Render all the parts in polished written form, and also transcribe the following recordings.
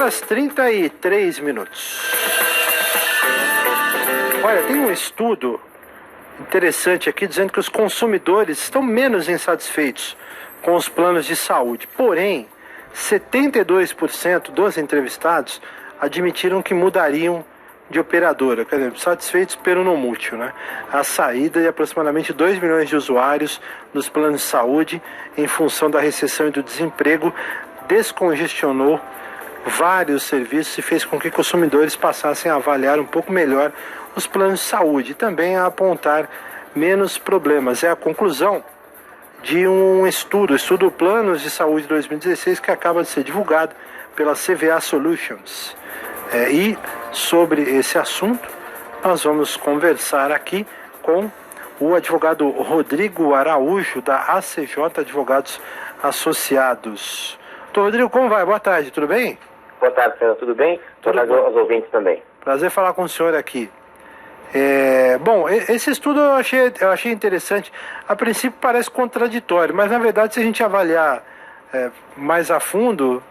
11h33. Olha, tem um estudo interessante aqui dizendo que os consumidores estão menos insatisfeitos com os planos de saúde. Porém, 72% dos entrevistados admitiram que mudariam de operadora, quer dizer, satisfeitos pelo não mútil, né? A saída de aproximadamente 2 milhões de usuários nos planos de saúde em função da recessão e do desemprego descongestionou vários serviços e fez com que consumidores passassem a avaliar um pouco melhor os planos de saúde e também a apontar menos problemas. É a conclusão de um estudo Planos de Saúde 2016, que acaba de ser divulgado pela CVA Solutions. E sobre esse assunto nós vamos conversar aqui com o advogado Rodrigo Araújo, da ACJ Advogados Associados. Doutor Rodrigo, como vai? Boa tarde, tudo bem? Boa tarde, senhor, tudo bem? Boa tarde aos ouvintes também. Prazer falar com o senhor aqui. Bom, esse estudo eu achei interessante. A princípio parece contraditório, mas na verdade, se a gente avaliar mais a fundo,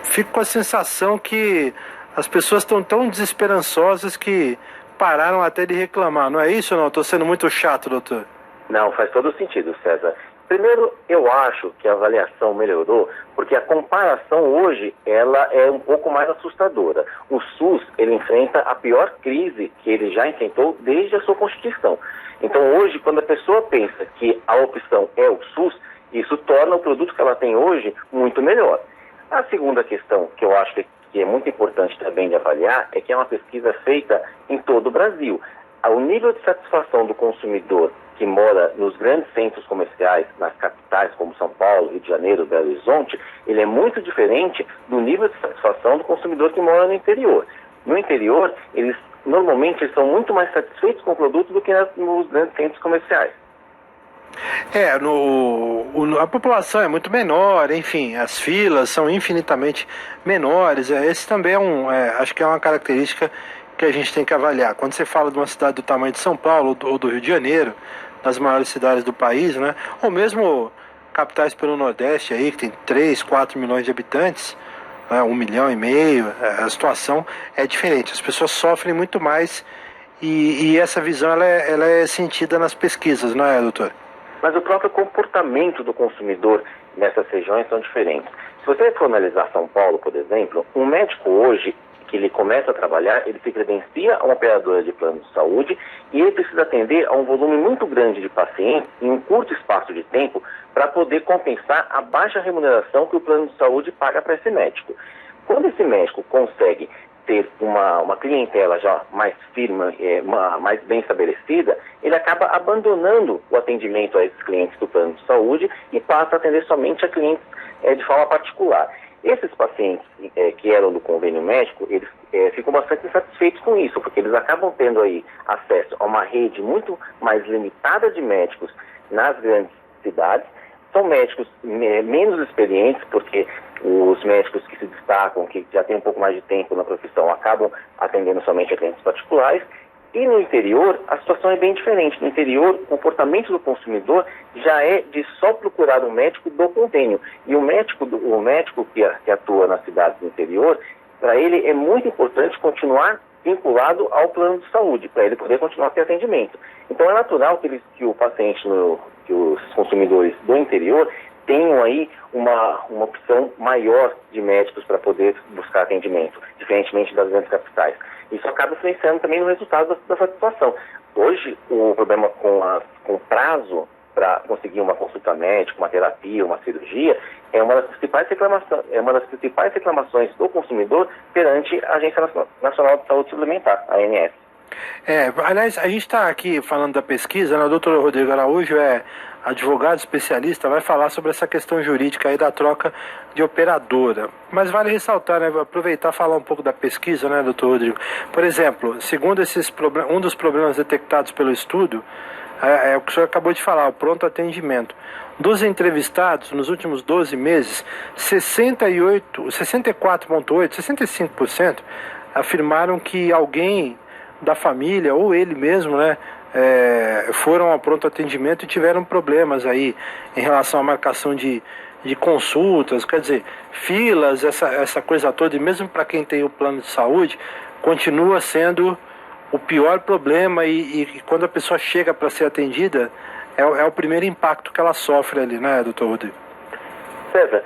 fico com a sensação que as pessoas estão tão desesperançosas que pararam até de reclamar. Não é isso ou não? Estou sendo muito chato, doutor? Não, faz todo sentido, César. Primeiro, eu acho que a avaliação melhorou, porque a comparação hoje, ela é um pouco mais assustadora. O SUS, ele enfrenta a pior crise que ele já enfrentou desde a sua constituição. Então hoje, quando a pessoa pensa que a opção é o SUS, isso torna o produto que ela tem hoje muito melhor. A segunda questão que eu acho que é muito importante também de avaliar é que é uma pesquisa feita em todo o Brasil. O nível de satisfação do consumidor que mora nos grandes centros comerciais, nas capitais como São Paulo, Rio de Janeiro, Belo Horizonte, ele é muito diferente do nível de satisfação do consumidor que mora no interior. No interior, eles normalmente são muito mais satisfeitos com o produto do que nos grandes centros comerciais. A população é muito menor, enfim, as filas são infinitamente menores. Esse também acho que é uma característica que a gente tem que avaliar. Quando você fala de uma cidade do tamanho de São Paulo ou do Rio de Janeiro, das maiores cidades do país, né? Ou mesmo capitais pelo Nordeste aí, que tem 3, 4 milhões de habitantes, 1,5 milhão, a situação é diferente. As pessoas sofrem muito mais e essa visão ela é sentida nas pesquisas, não é, doutor? Mas o próprio comportamento do consumidor nessas regiões são diferentes. Se você for analisar São Paulo, por exemplo, um médico hoje, que ele começa a trabalhar, ele se credencia a uma operadora de plano de saúde e ele precisa atender a um volume muito grande de pacientes em um curto espaço de tempo para poder compensar a baixa remuneração que o plano de saúde paga para esse médico. Quando esse médico consegue ter uma clientela já mais firme, mais bem estabelecida, ele acaba abandonando o atendimento a esses clientes do plano de saúde e passa a atender somente a clientes de forma particular. Esses pacientes que eram do convênio médico, eles ficam bastante insatisfeitos com isso, porque eles acabam tendo aí acesso a uma rede muito mais limitada de médicos nas grandes cidades. São médicos menos experientes, porque os médicos que se destacam, que já têm um pouco mais de tempo na profissão, acabam atendendo somente a clientes particulares. E no interior, a situação é bem diferente. No interior, o comportamento do consumidor já é de só procurar um médico do convênio. E o médico que atua nas cidades do interior, para ele é muito importante continuar vinculado ao plano de saúde, para ele poder continuar a ter atendimento. Então é natural que o paciente, que os consumidores do interior tenham aí uma opção maior de médicos para poder buscar atendimento, diferentemente das grandes capitais. Isso acaba influenciando também no resultado da satisfação. Hoje, o problema com o prazo para conseguir uma consulta médica, uma terapia, uma cirurgia, é uma das principais reclamações do consumidor perante a Agência Nacional de Saúde Suplementar, a ANS. Aliás, a gente está aqui falando da pesquisa, né? O doutor Rodrigo Araújo é advogado especialista, vai falar sobre essa questão jurídica aí da troca de operadora. Mas vale ressaltar, né? Aproveitar e falar um pouco da pesquisa, né, doutor Rodrigo? Por exemplo, segundo um dos problemas detectados pelo estudo, é o que o senhor acabou de falar, o pronto atendimento. Dos entrevistados, nos últimos 12 meses, 65% afirmaram que alguém da família, ou ele mesmo, né, foram ao pronto atendimento e tiveram problemas aí em relação à marcação de de consultas, quer dizer, filas, essa coisa toda, e mesmo para quem tem o plano de saúde, continua sendo o pior problema e quando a pessoa chega para ser atendida, é o primeiro impacto que ela sofre ali, né, doutor Rodrigo? César,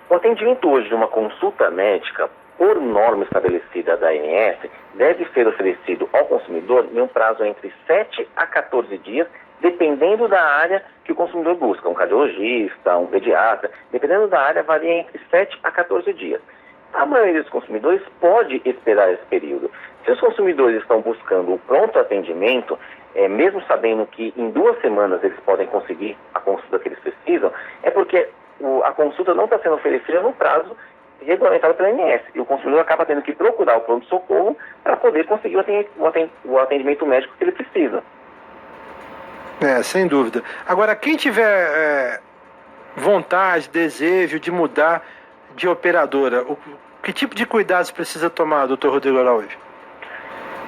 o atendimento hoje de uma consulta médica, por norma estabelecida da ANS, deve ser oferecido ao consumidor em um prazo entre 7 a 14 dias, dependendo da área que o consumidor busca, um cardiologista, um pediatra, dependendo da área, varia entre 7 a 14 dias. A maioria dos consumidores pode esperar esse período. Se os consumidores estão buscando o pronto atendimento, mesmo sabendo que em 2 semanas eles podem conseguir a consulta que eles precisam, é porque a consulta não está sendo oferecida no prazo regulamentado pela ANS. E o consumidor acaba tendo que procurar o pronto-socorro para poder conseguir o atendimento médico que ele precisa. Sem dúvida. Agora, quem tiver vontade, desejo de mudar de operadora, que tipo de cuidados precisa tomar, doutor Rodrigo Araújo?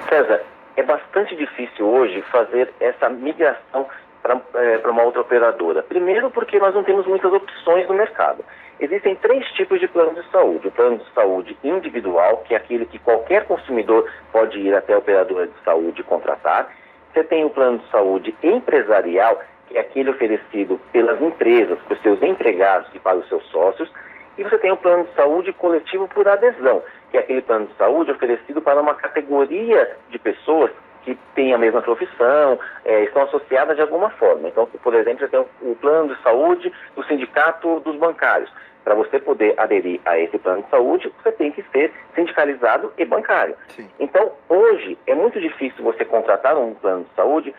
César, é bastante difícil hoje fazer essa migração para uma outra operadora. Primeiro porque nós não temos muitas opções no mercado. Existem 3 tipos de plano de saúde. O plano de saúde individual, que é aquele que qualquer consumidor pode ir até a operadora de saúde e contratar. Você tem o plano de saúde empresarial, que é aquele oferecido pelas empresas, pelos seus empregados e para os seus sócios. E você tem o plano de saúde coletivo por adesão, que é aquele plano de saúde oferecido para uma categoria de pessoas que têm a mesma profissão, estão associadas de alguma forma. Então, por exemplo, você tem o plano de saúde do sindicato dos bancários. Para você poder aderir a esse plano de saúde, você tem que ser sindicalizado e bancário. Sim. Então, hoje, é muito difícil você contratar um plano de saúde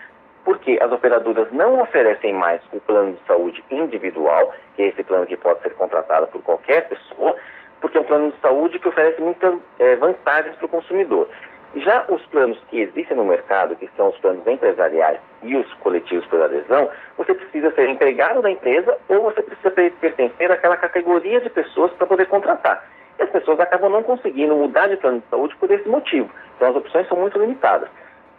porque as operadoras não oferecem mais o plano de saúde individual, que é esse plano que pode ser contratado por qualquer pessoa, porque é um plano de saúde que oferece muitas vantagens para o consumidor. Já os planos que existem no mercado, que são os planos empresariais e os coletivos por adesão, você precisa ser empregado da empresa ou você precisa pertencer àquela categoria de pessoas para poder contratar. E as pessoas acabam não conseguindo mudar de plano de saúde por esse motivo. Então as opções são muito limitadas.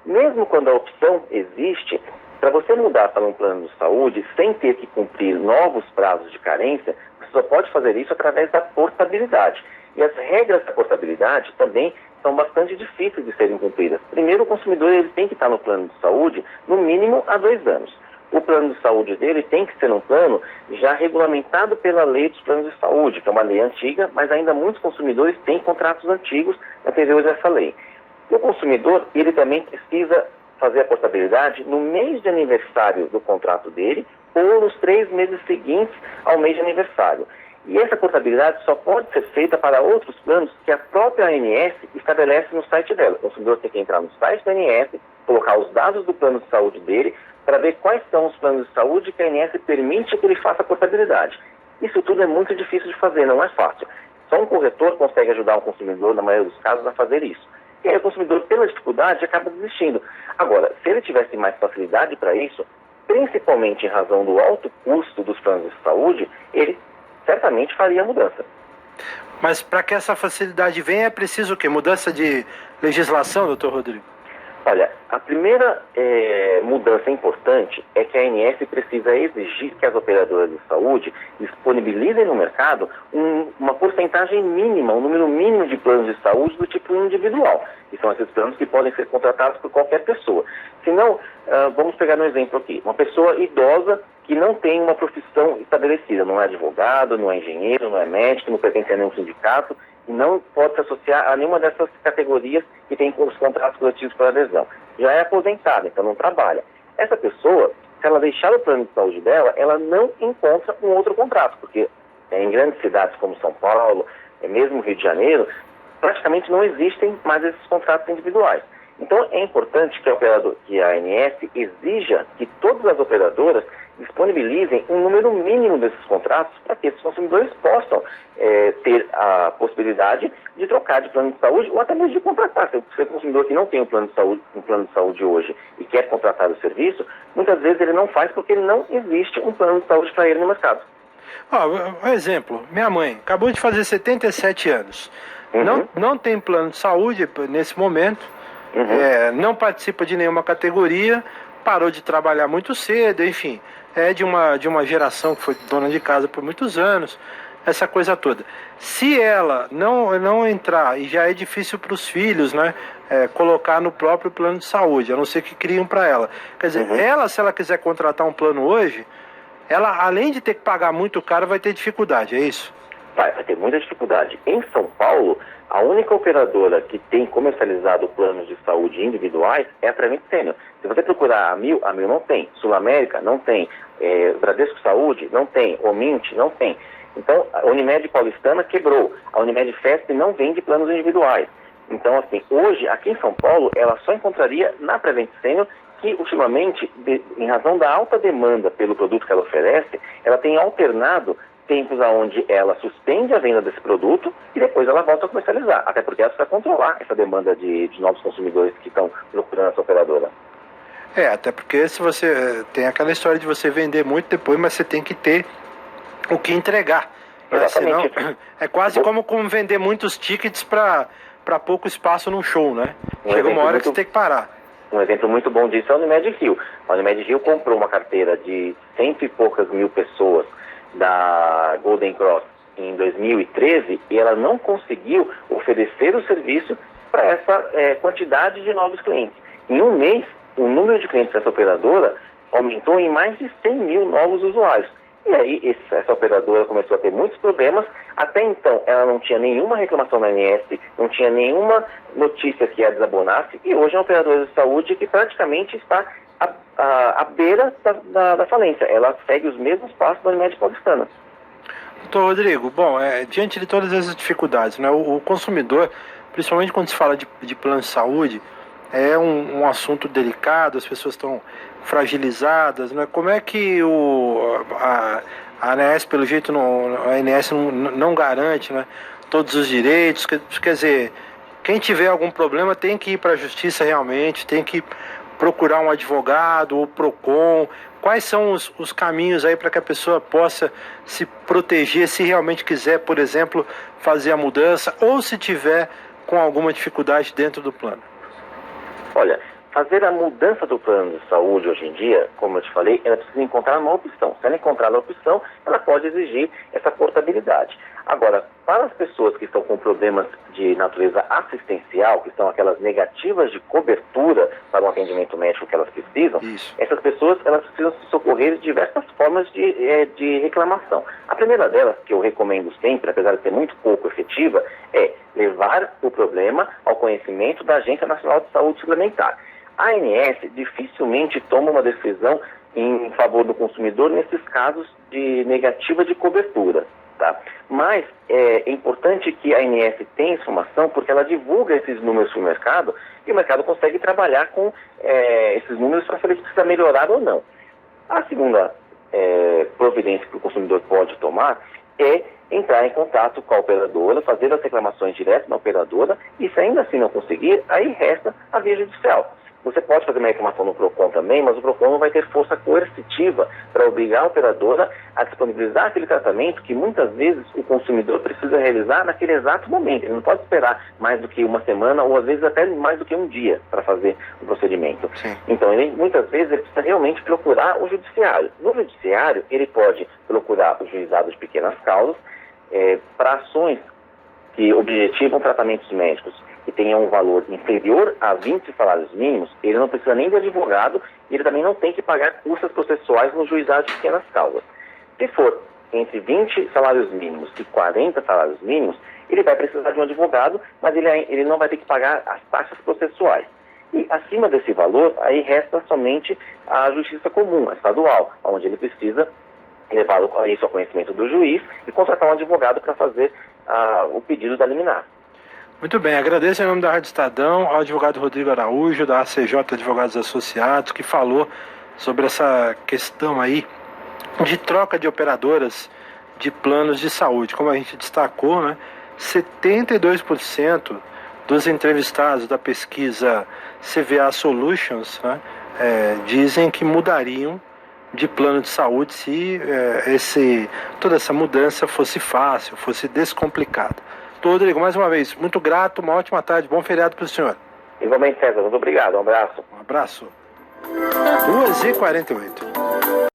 Mesmo quando a opção existe, para você mudar para um plano de saúde sem ter que cumprir novos prazos de carência, você só pode fazer isso através da portabilidade. E as regras da portabilidade também são bastante difíceis de serem cumpridas. Primeiro, o consumidor ele tem que estar no plano de saúde no mínimo há 2 anos. O plano de saúde dele tem que ser um plano já regulamentado pela lei dos planos de saúde, que é uma lei antiga, mas ainda muitos consumidores têm contratos antigos anteriores a essa lei. O consumidor, ele também precisa fazer a portabilidade no mês de aniversário do contrato dele ou nos 3 meses seguintes ao mês de aniversário. E essa portabilidade só pode ser feita para outros planos que a própria ANS estabelece no site dela. O consumidor tem que entrar no site da ANS, colocar os dados do plano de saúde dele, para ver quais são os planos de saúde que a ANS permite que ele faça a portabilidade. Isso tudo é muito difícil de fazer, não é fácil. Só um corretor consegue ajudar o consumidor, na maioria dos casos, a fazer isso. E aí o consumidor, pela dificuldade, acaba desistindo. Agora, se ele tivesse mais facilidade para isso, principalmente em razão do alto custo dos planos de saúde, ele certamente faria a mudança. Mas para que essa facilidade venha, é preciso o quê? Mudança de legislação, doutor Rodrigo? Olha, a primeira mudança importante é que a ANS precisa exigir que as operadoras de saúde disponibilizem no mercado uma porcentagem mínima, um número mínimo de planos de saúde do tipo individual. E são esses planos que podem ser contratados por qualquer pessoa. Se não, vamos pegar um exemplo aqui. Uma pessoa idosa que não tem uma profissão estabelecida, não é advogado, não é engenheiro, não é médico, não pertence a nenhum sindicato, e não pode se associar a nenhuma dessas categorias que tem os contratos coletivos por adesão. Já é aposentada, então não trabalha. Essa pessoa, se ela deixar o plano de saúde dela, ela não encontra um outro contrato, porque em grandes cidades como São Paulo, mesmo Rio de Janeiro, praticamente não existem mais esses contratos individuais. Então é importante que a ANS exija que todas as operadoras disponibilizem um número mínimo desses contratos para que esses consumidores possam ter a possibilidade de trocar de plano de saúde ou até mesmo de contratar. Se o consumidor que não tem um plano de saúde hoje e quer contratar o serviço, muitas vezes ele não faz porque não existe um plano de saúde para ele no mercado. Um exemplo, minha mãe acabou de fazer 77 anos, não tem plano de saúde nesse momento, não participa de nenhuma categoria, parou de trabalhar muito cedo, enfim, é de uma geração que foi dona de casa por muitos anos, essa coisa toda. Se ela não entrar, e já é difícil para os filhos, né, colocar no próprio plano de saúde, a não ser que criem para ela. Quer dizer, ela, se ela quiser contratar um plano hoje, ela, além de ter que pagar muito caro, vai ter dificuldade, é isso? Vai ter muita dificuldade. Em São Paulo, a única operadora que tem comercializado planos de saúde individuais é a Prevent Senior. Se você procurar a Mil não tem. Sul América, não tem. Bradesco Saúde, não tem. Omint, não tem. Então, a Unimed Paulistana quebrou. A Unimed Fest não vende planos individuais. Então, assim, hoje, aqui em São Paulo, ela só encontraria na Prevent Senior, que ultimamente, em razão da alta demanda pelo produto que ela oferece, ela tem alternado tempos onde ela suspende a venda desse produto e depois ela volta a comercializar. Até porque ela precisa controlar essa demanda de novos consumidores que estão procurando essa operadora. Até porque se você tem aquela história de você vender muito depois, mas você tem que ter o que entregar. Exatamente. Senão, é quase como vender muitos tickets para pouco espaço num show, né? Chega uma hora que você tem que parar. Um exemplo muito bom disso é a Unimed Rio. A Unimed Rio comprou uma carteira de 100 e poucas mil pessoas da Golden Cross em 2013 e ela não conseguiu oferecer o serviço para essa quantidade de novos clientes. Em um mês, o número de clientes dessa operadora aumentou em mais de 100 mil novos usuários. E aí essa operadora começou a ter muitos problemas. Até então ela não tinha nenhuma reclamação na ANS, não tinha nenhuma notícia que a desabonasse, e hoje é uma operadora de saúde que praticamente está à beira da falência. Ela segue os mesmos passos da Unimed Paulistana. Doutor Rodrigo, bom, diante de todas essas dificuldades, né, o consumidor, principalmente quando se fala de plano de saúde, é um assunto delicado, as pessoas estão fragilizadas, né? Como é que a ANS, pelo jeito, a ANS não garante, né, todos os direitos? Quer dizer, quem tiver algum problema tem que ir para a justiça realmente, tem que procurar um advogado ou PROCON. Quais são os caminhos aí para que a pessoa possa se proteger se realmente quiser, por exemplo, fazer a mudança ou se tiver com alguma dificuldade dentro do plano? Olha, fazer a mudança do plano de saúde hoje em dia, como eu te falei, ela precisa encontrar uma opção. Se ela encontrar a opção, ela pode exigir essa portabilidade. Agora, para as pessoas que estão com problemas de natureza assistencial, que são aquelas negativas de cobertura para um atendimento médico que elas precisam, essas pessoas elas precisam se socorrer de diversas formas de reclamação. A primeira delas, que eu recomendo sempre, apesar de ser muito pouco efetiva, é levar o problema ao conhecimento da Agência Nacional de Saúde Suplementar. A ANS dificilmente toma uma decisão em favor do consumidor nesses casos de negativa de cobertura. Tá? Mas é importante que a ANS tenha informação porque ela divulga esses números para o mercado e o mercado consegue trabalhar com esses números para saber se precisa melhorar ou não. A segunda providência que o consumidor pode tomar é entrar em contato com a operadora, fazer as reclamações direto na operadora e se ainda assim não conseguir, aí resta a via judicial. Você pode fazer uma reclamação no PROCON também, mas o PROCON não vai ter força coercitiva para obrigar a operadora a disponibilizar aquele tratamento que muitas vezes o consumidor precisa realizar naquele exato momento. Ele não pode esperar mais do que uma semana ou às vezes até mais do que um dia para fazer o procedimento. Sim. Então, muitas vezes ele precisa realmente procurar o judiciário. No judiciário, ele pode procurar o juizado de pequenas causas para ações que objetivam tratamentos médicos que tenham um valor inferior a 20 salários mínimos, ele não precisa nem de advogado e ele também não tem que pagar custas processuais no juizado de pequenas causas. Se for entre 20 salários mínimos e 40 salários mínimos, ele vai precisar de um advogado, mas ele não vai ter que pagar as taxas processuais. E acima desse valor, aí resta somente a justiça comum, a estadual, onde ele precisa levar isso ao conhecimento do juiz e contratar um advogado para fazer o pedido da liminar. Muito bem, agradeço em nome da Rádio Estadão ao advogado Rodrigo Araújo, da ACJ Advogados Associados, que falou sobre essa questão aí de troca de operadoras de planos de saúde. Como a gente destacou, né, 72% dos entrevistados da pesquisa CVA Solutions, né, dizem que mudariam de plano de saúde se toda essa mudança fosse fácil, fosse descomplicada. Rodrigo, mais uma vez, muito grato, uma ótima tarde, bom feriado para o senhor. Igualmente, César, muito obrigado, um abraço. Um abraço. 2h48.